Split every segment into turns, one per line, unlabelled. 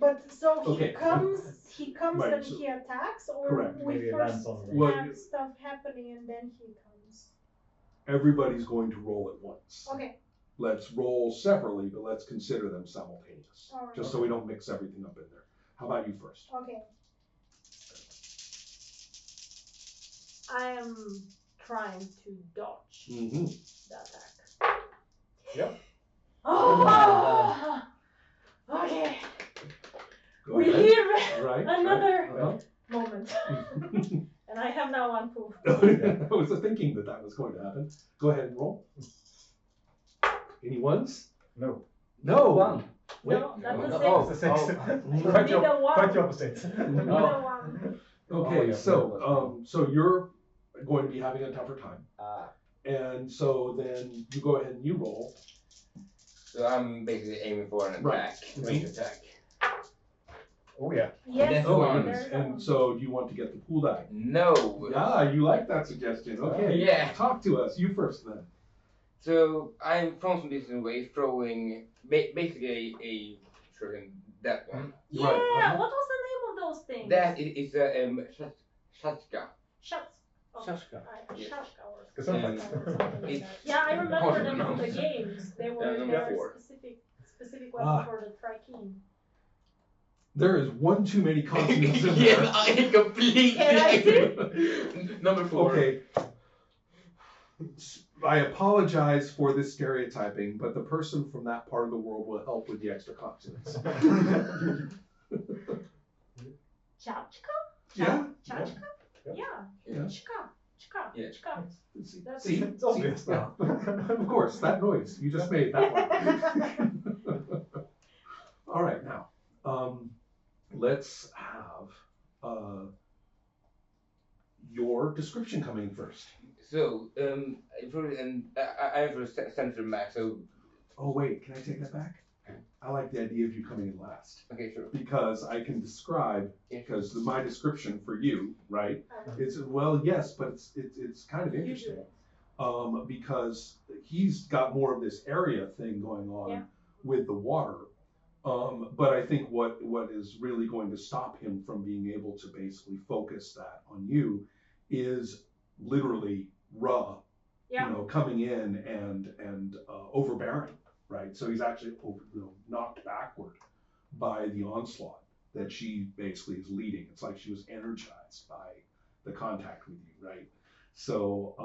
But so
Okay.
he comes
Right,
and
so-
he attacks, or
Correct.
we
Maybe it
first
lands on the-
Well,
have stuff happening and then he comes.
Everybody's going to roll at once.
Okay.
Let's roll separately, but let's consider them simultaneous.
All right.
Just so we don't mix everything up in there. How about you first?
Okay. I am trying to dodge
Mm-hmm.
the attack.
Yep.
Oh! Okay.
Go
We
ahead.
live
Right.
another
Right.
moment.
Uh-huh.
And I have now one proof.
I was thinking that was going to happen. Go ahead and roll. Any ones?
No.
No.
One.
No, that's
No,
the
no.
same.
Oh.
It's a six.
Oh.
Quite,
Need a one.
quite the opposite.
Need a one.
Okay,
yeah,
so you're going to be having a tougher time.
Ah.
And so then you go ahead and you roll.
So I'm basically aiming for an
Right.
attack, range attack.
Oh yeah.
Yes.
That's
Oh
one.
my goodness.
There's a
And
one.
so you want to get the pool die.
No.
Yeah, you like that suggestion. Okay.
Yeah.
Talk to us. You first then.
So I'm from some distance away throwing basically a certain that one.
Yeah,
Right, uh-huh.
what was the name of those things?
That is a shashka.
Shuts. Oh,
Shashka.
Shashka or
It's
something
something.
like
It's
that. Yeah, I remember them from the
possible.
games. They were
number
very
4.
specific weapon
Ah.
for the trikeen.
There is one too many consonants in
Yeah,
there.
I completely
Can I
agree. Number 4.
Okay. I apologize for this stereotyping, but the person from that part of the world will help with the extra consonants.
Chachka?
Yeah.
Chachka?
Yeah.
Yeah.
Yeah.
Chka. Chka.
Yeah.
Chka.
See,
That's-
see,
It's obvious
see?
now.
Of course, that noise you just made that one. All right, now let's have your description coming first.
So I have a sensor max. So
Oh wait, can I take that back? I like the idea of you coming in last
okay, sure.
because I can describe
Yeah.
because my description for you, right?
Um,
It's well, yes, but it's kind of
you do
interesting.
it.
Because he's got more of this area thing going on
Yeah.
with the water. But I think what is really going to stop him from being able to basically focus that on you is literally Ra,
Yeah.
coming in and overbearing, right? So he's actually knocked backward by the onslaught that she basically is leading. It's like she was energized by the contact with you, right? So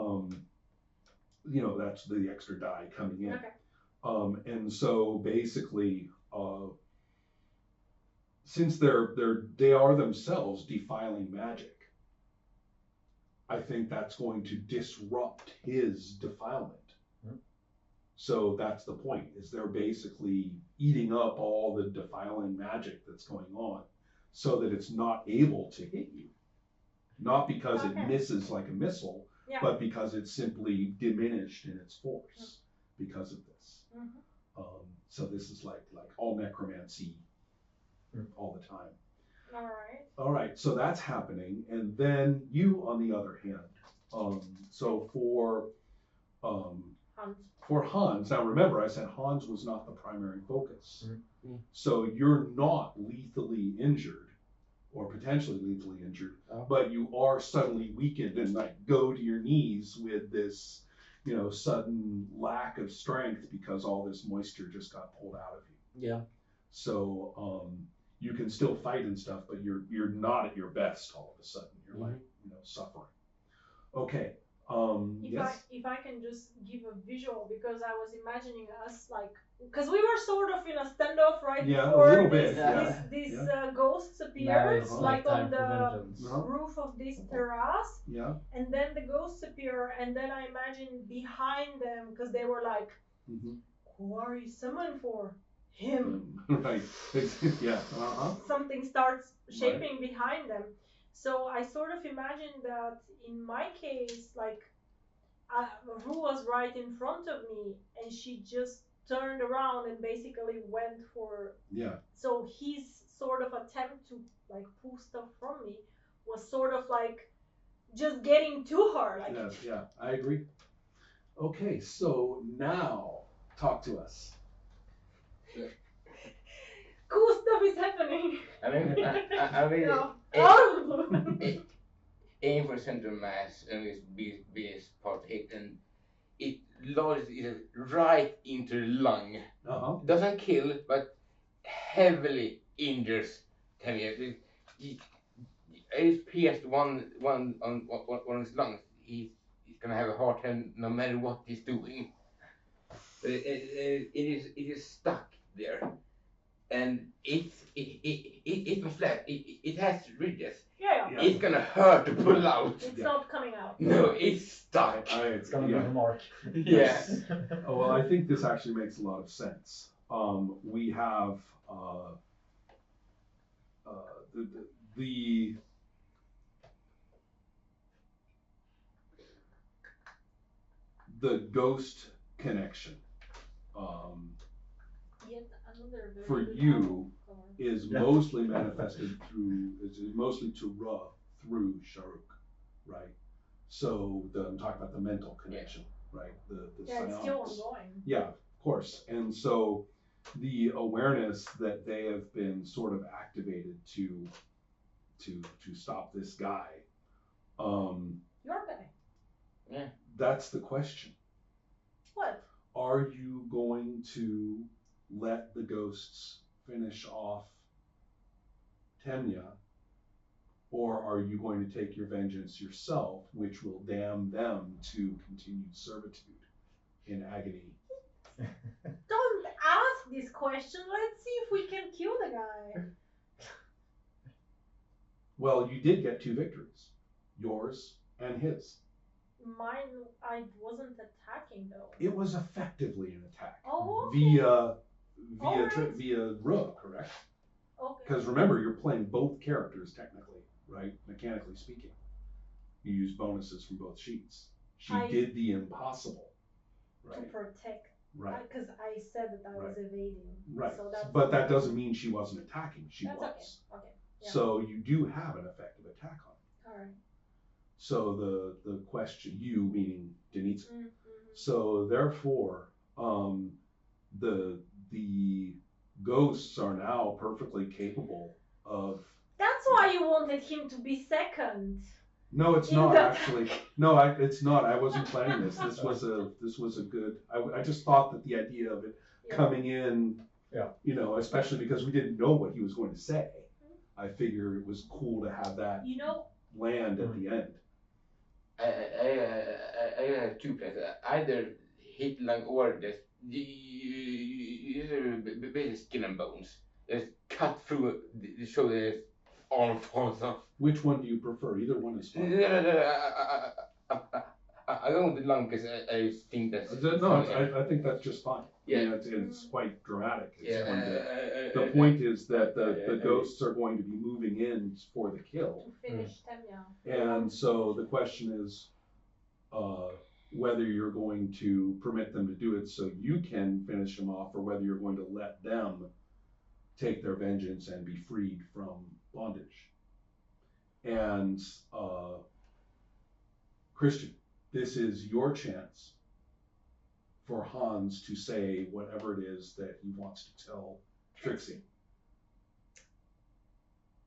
that's the extra die coming in.
Okay.
And so basically, since they are themselves defiling magic, I think that's going to disrupt his defilement.
Hmm.
So that's the point, is they're basically eating up all the defiling magic that's going on so that it's not able to hit you. Not because
Okay.
it misses like a missile,
Yeah.
but because it's simply diminished in its force because of this.
Mhm.
So this is like all necromancy all the time.
All right.
All right, so that's happening, and then you, on the other hand, so for Hans, now remember I said Hans was not the primary focus, so you're not lethally injured or potentially lethally injured, but you are suddenly weakened and go to your knees with this, sudden lack of strength because all this moisture just got pulled out of you.
Yeah.
So you can still fight and stuff, but you're not at your best all of a sudden. You're like, suffering. Okay.
If I can just give a visual, because I was imagining us because we were sort of in a standoff right
Yeah, a
before
little bit,
these
yeah.
ghosts appeared,
Nice.
like on
Time for
the
vengeance.
roof of this terrace,
Yeah.
and then the ghosts appear, and then I imagine behind them, because they were like, who are you summoned for? Him.
Right. Yeah.
Something starts shaping behind them. So I sort of imagine that in my case, Rue was right in front of me, and she just turned around and basically went for.
Yeah.
So his sort of attempt to pull stuff from me was sort of just getting to her.
Yeah, I agree. Okay, so now talk to us.
Cool stuff is happening.
I mean, I mean,
Yeah. Out of the blue.
aim for center mass and it's biggest part hit, and it lodges it right into the lung.
Uh-huh.
Doesn't kill, but heavily injures Tamir. It pierced one on his lungs. He's gonna have a hard time no matter what he's doing. It is stuck there, and it's not flat. It has ridges.
Yeah.
Yeah.
It's gonna hurt to pull out.
It's
Yeah.
not coming out.
No, it's stuck.
It's gonna
yeah.
be a mark.
Yes.
Oh, well, I think this actually makes a lot of sense. We have the ghost connection
Yet another very
for
good
you
album cover.
is
Yeah.
mostly manifested mostly to Ra through Sharuk, right? So I'm talking about the mental connection, right? The
Yeah, it's still
psionics.
ongoing.
Yeah, of course. And so the awareness that they have been sort of activated to stop this guy,
Your guy.
Yeah.
that's the question.
What?
Are you going to let the ghosts finish off Temnia, or are you going to take your vengeance yourself, which will damn them to continued servitude in agony?
Don't ask this question. Let's see if we can kill the guy.
Well, you did get 2 victories, yours and his.
Mine, I wasn't attacking though.
It was effectively an attack
Oh, okay.
via Rook, correct?
Okay.
Because remember, you're playing both characters technically, right? Mechanically speaking, you use bonuses from both sheets. She did the impossible,
To
right?
protect.
Right,
Because I said that I was evading.
right.
So that's,
But that doesn't mean she wasn't attacking. She
that's
was.
okay. Okay. Yeah.
So you do have an effective attack on her.
All right.
So the question, you meaning Denitsa.
Mm-hmm.
So therefore, the ghosts are now perfectly capable of.
That's why you wanted him to be second.
No, it's
In
not
the-
actually. No, it's not. I wasn't planning this. This was a good. I just thought that the idea of it
Yeah.
coming in,
Yeah.
you know, especially because we didn't know what he was going to say. I figure it was cool to have that
You know,
land at the end.
I have 2 plans. Either hit lung or just basically skin and bones. Just cut through the shoulder, arm falls off.
Which one do you prefer? Either one is fine.
I go with the lung because I think that's.
No, I think that's just fine.
Yeah.
I mean, it's quite dramatic. It's
Yeah.
going to, the point is that the ghosts are going to be moving in for the kill.
to finish Temya.
And so the question is whether you're going to permit them to do it so you can finish them off, or whether you're going to let them take their vengeance and be freed from bondage. And Christian, this is your chance for Hans to say whatever it is that he wants to tell Trixie.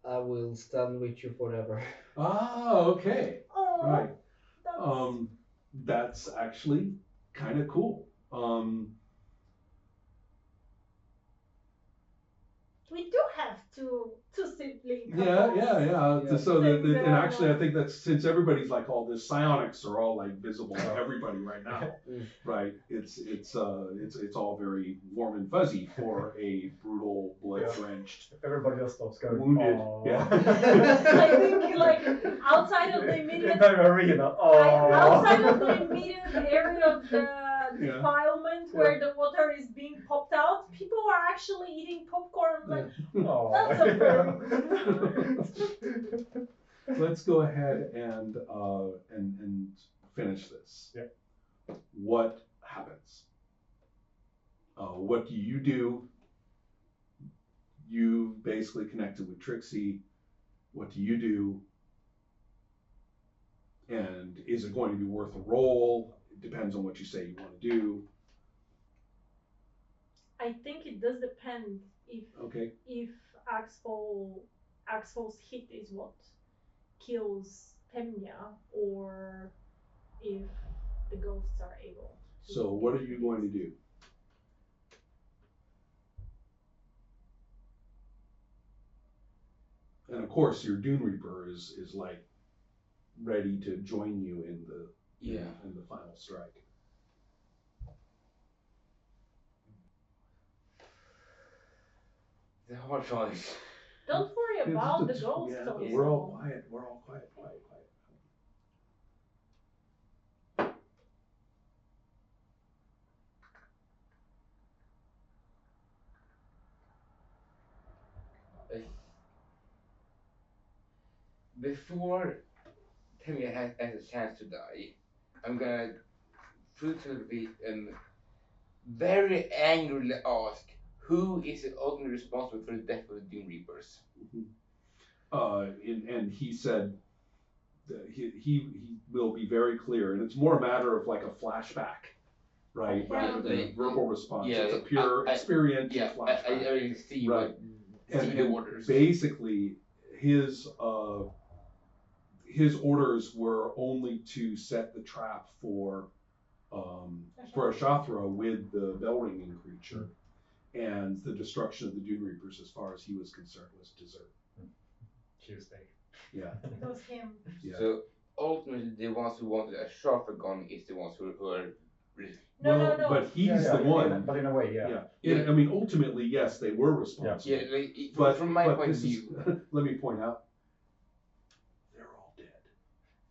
I will stand with you forever.
Ah, okay.
Oh,
Right.
that's,
That's actually kind of cool.
we do have two sibling
Yeah.
Yeah.
So
Things that
and
are
actually, I
not-
think that's, since everybody's like all this psionics are all like visible to everybody right now, right? It's all very warm and fuzzy for a brutal, blood-drenched,
Everybody else stops going.
wounded.
"Aw."
Yeah.
I think like outside of the
In
immediate
the arena. Oh.
outside of the immediate area of the
Yeah.
defilement where the water is being popped out, people are actually eating popcorn. Like, that's a very
Let's go ahead and finish this.
Yep.
What happens? What do? You basically connected with Trixie. What do you do? And is it going to be worth a roll? It depends on what you say you want to do.
I think it does depend
Okay.
if Axel's hit is what kills Temnia, or if the ghosts are able to
So what are
get
you going to do? And of course, your Dune Reaper is like ready to join you in the in the final strike.
The hard choice.
Don't worry about the ghosts
Yeah,
on
we're
your
all
own.
quiet. We're all quiet, quiet, quiet.
Before Temia has a chance to die, I'm gonna brutally and very angrily ask, who is ultimately responsible for the death of the Doom Reapers?
And he said that he will be very clear, and it's more a matter of like a flashback, right?
Yeah.
Rather than a verbal response.
Yeah,
It's a pure experiential
Yeah,
flashback.
I already see
Right.
what see the
And
orders.
basically, his orders were only to set the trap for Ashathra with the bell ringing creature, and the destruction of the Dune Reapers, as far as he was concerned, was dessert.
Tuesday.
Yeah.
It was him.
Yeah.
So ultimately, the ones who wanted a sharper gun is the ones who are.
No.
But he's the one.
But in a way, yeah.
I mean, ultimately, yes, they were responsible.
Yeah, like,
But
from my point of
this
view.
let me point out, they're all dead.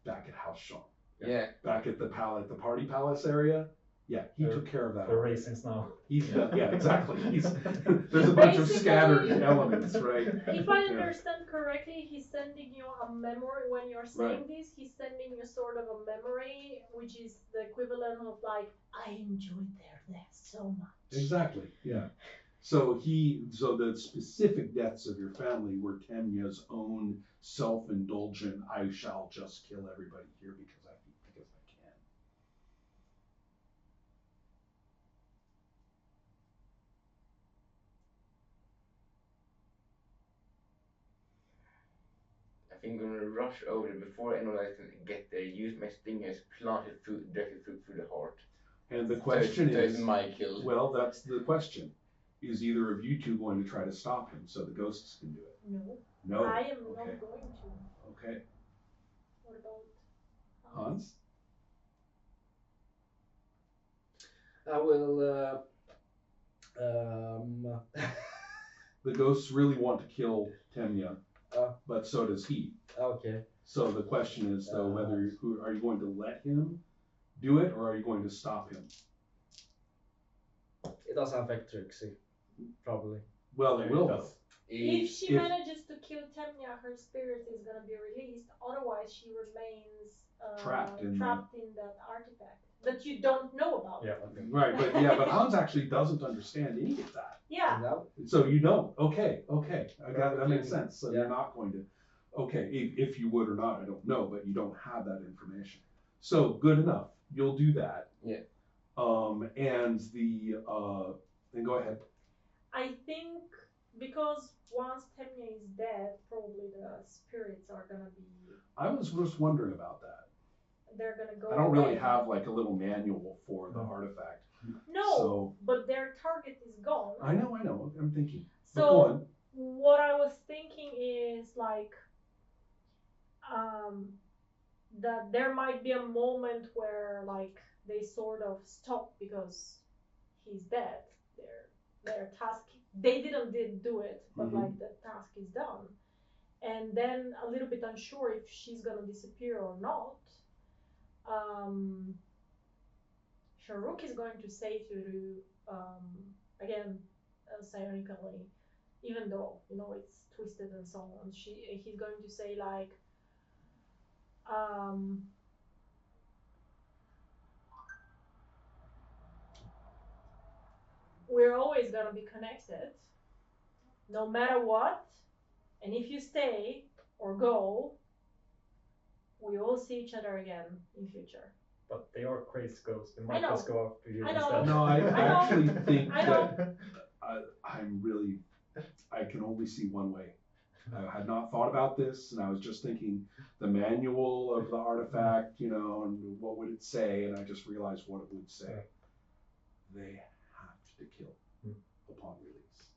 Back at House Shaw.
Yeah.
Back at the party palace area. Yeah, he took care of that.
The racings now.
He's done. Yeah, exactly. There's a bunch of scattered elements, right?
If I understand correctly, he's sending you a memory when you're saying
Right.
this. He's sending you sort of a memory, which is the equivalent of like, I enjoyed their death so much.
Exactly. Yeah. So the specific deaths of your family were Temya's own self-indulgent. I shall just kill everybody here because I can.
I think I'm gonna rush over it before anyone else can get there. Use my stingers, plant it directly through the heart.
And the question
so
is,
it's my kill.
well, that's the question. Is either of you two going to try to stop him so the ghosts can do it?
No.
No.
I am
Okay.
not going to.
Okay.
What about
Hans?
I will.
The ghosts really want to kill Temya,
Oh.
but so does he.
Okay.
So the question is, though, whether are you going to let him do it, or are you going to stop him?
It doesn't affect Trixie, probably.
Well, it will.
does.
if she manages to kill Temnia, her spirit is gonna be released. Otherwise, she remains
Trapped in
that artifact that you don't know about.
Yeah. Okay.
Right, but Hans actually doesn't understand any of that.
Yeah.
No?
So you don't. Okay, I got that makes sense. So
Yeah.
you're not going to. Okay, if you would or not, I don't know, but you don't have that information. So good enough. You'll do that.
Yeah.
And then go ahead.
I think because once Temnia is dead, probably the spirits are gonna be.
I was just wondering about that.
They're gonna go.
I don't really
away.
have like a little manual for the artifact.
No,
So
but their target is gone.
I know. I'm thinking.
So
But go on.
what I was thinking is like, that there might be a moment where like they sort of stop because he's dead. Their task, they did do it, but like the task is done. And then a little bit unsure if she's gonna disappear or not. Sharuk is going to say to again psionically, even though it's twisted and so on. He's going to say like, we're always gonna be connected, no matter what. And if you stay or go, we will see each other again in future.
But they are crazy ghosts. They
I
might
know.
just go after you
I know.
instead.
No, I
I know.
actually think
I know.
that I can only see one way. I had not thought about this, and I was just thinking the manual of the artifact, you know, and what would it say, and I just realized what it would say. They have to kill upon release.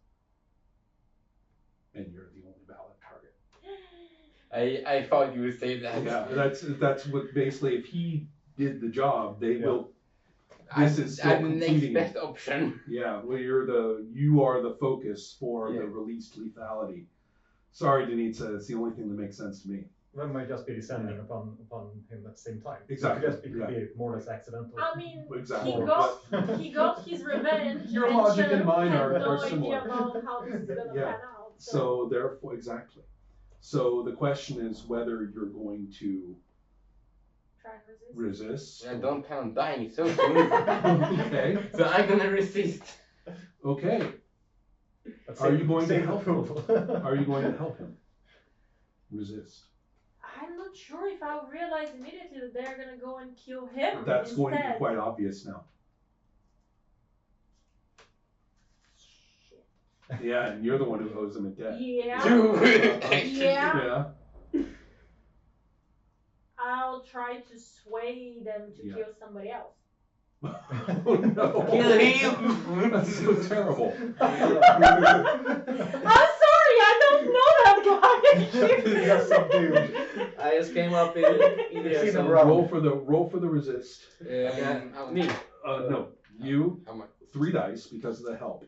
And you're the only valid target.
I thought you would say that.
Yeah, that's what basically, if he did the job, they will. This is still
I'm the next
completing.
best option.
Yeah, well, you are the focus for the released lethality. Sorry, Denitsa, it's the only thing that makes sense to me.
That might just be descending upon him at the same time.
Exactly,
It could be more or less accidental.
I mean,
Exactly.
he got his revenge.
Your
and
logic and
Sherlock
mine
had
are
no
similar.
idea about how this is gonna
Yeah.
pan out.
So therefore, exactly. So the question is whether you're going to
Try and resist.
resist.
I don't plan on dying so soon.
Okay.
So I'm gonna resist.
Okay. Are you going to help him? Are you going to help him? Resist.
I'm not sure if I'll realize immediately that they're gonna go and kill him.
That's going to be
instead.
quite obvious now.
Shit.
Yeah, and you're the one who owes him a debt.
Yeah.
Yeah.
I'll try to sway them to
Yeah.
kill somebody else.
Oh no.
Kill him.
That's so terrible.
I'm sorry, I don't know that guy.
Yes, subdued. I just came up in
Seen
here.
him
So
run.
Roll for the resist.
Me.
No, you
How much?
3 dice because of the help.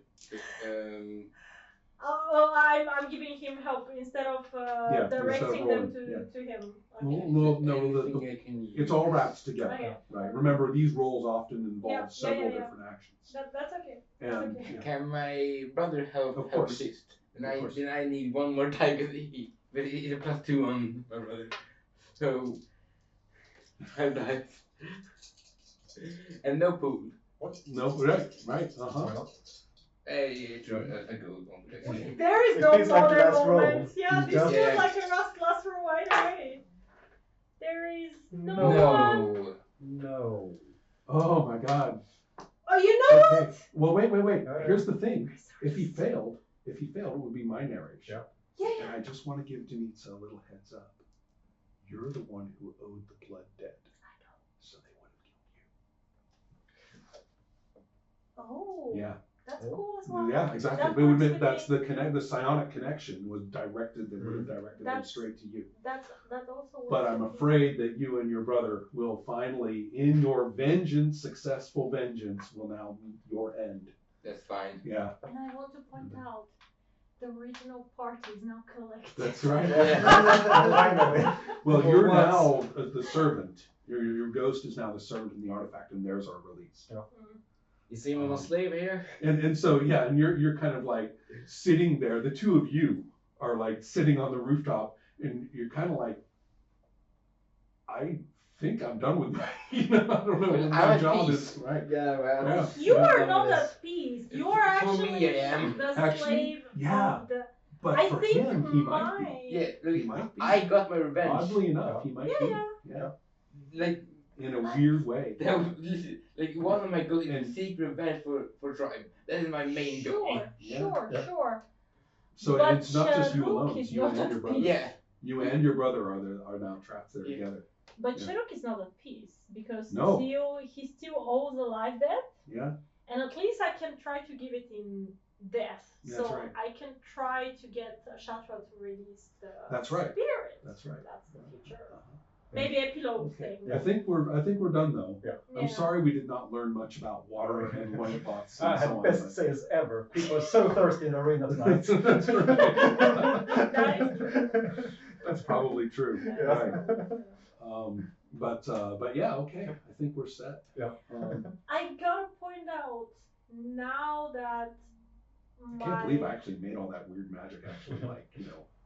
Oh, I'm giving him help instead of
Yeah,
directing
instead of
them
rolling,
to him.
No,
Anything I can use.
it's all wrapped together,
Okay.
right? Remember, these rolls often involve
Yeah,
several
yeah.
different actions.
That's okay.
And
okay.
yeah.
Can my brother help
Of course.
resist?
Of course.
Then I need one more die because he's a +2 on my brother. So 5 dice. And no pool.
No, right,
Why
uh-huh.
not?
Hey, a gold one.
There is
It
no
feels like the
modern
last roll.
moment. Yeah,
You
this
just-
feels
Yeah.
like a last roll right away. There is no one.
No.
No.
Oh my God.
Oh, you know
Okay.
what?
Well, wait.
Yeah.
Here's the thing. If he failed, it would be my narration.
Yeah.
Yeah.
And I just want to give Denitsa a little heads up. You're the one who owed the blood debt.
I know.
So they would have killed
Oh.
you. Yeah.
That's
Oh.
cool as well.
Yeah, exactly.
That
They would
works
admit
with
that's
me.
the psionic connection was directed. They would have directed them
That's-
straight to you.
That also works.
But I'm
with me.
afraid that you and your brother will finally, in your vengeance, successful vengeance, will now meet your end.
That's fine.
Yeah,
And I want to point out, the original party is now collected.
that's right.
Finally.
Well,
For
you're
once.
now the servant. Your ghost is now the servant in the artifact, and theirs are released.
You see me on a slave here?
And so yeah, and you're kind of like sitting there. The two of you are like sitting on the rooftop, and you're kind of like, I think I'm done with my, I don't know what
I'm
my
at
job
peace.
is, right?
Yeah, well.
Yeah.
You
I'm
are
done
not
with this.
at peace. You
For
are
me,
actually
I am.
the
Actually,
slave
yeah.
of the.
But
I
for
think
him, he might be.
Yeah,
He
look,
might be.
I got my revenge.
Oddly enough, he might be.
Yeah.
Yeah.
Like,
In a weird way.
that was, like one of my goals is
And-
to seek revenge for tribe. That is my main goal.
Sure,
Yeah.
sure.
So
But
it's not just you
Sherlock
alone.
is
It's you
not
and
at
your brother.
peace.
Yeah.
You and your brother are now trapped there
Yeah.
together.
But
Yeah.
Sherlock is not at peace because
No.
he still owes a life debt,
Yeah.
and at least I can try to give it in death.
That's
so
right.
I can try to get Shatra to release the
That's right.
spirit.
That's right.
That's the future.
Uh-huh.
Maybe epilogue
Okay.
thing.
I think we're done though.
Yeah.
I'm sorry we did not learn much about water and white pots
I
and so
had
on.
best
but-
sales ever. People are so thirsty in the arena tonight.
That's right.
That is true.
That's probably true.
That
Right.
is true.
But yeah, okay. I think we're set.
Yeah.
I gotta point out now that
I can't believe I actually made all that weird magic actually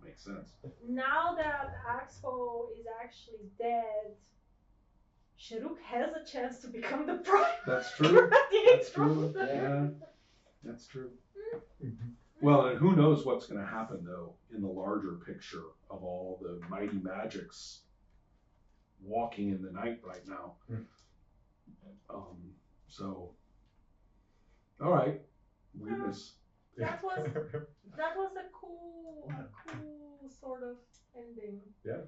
make sense.
now that Axel is actually dead, Sheruk has a chance to become the prime.
That's true. That's true.
That's
Yeah. That's true.
Mhm.
Well, and who knows what's going to happen though in the larger picture of all the mighty magics walking in the night right now. So, all right, weirdness.
That was a cool sort of ending.
Yeah.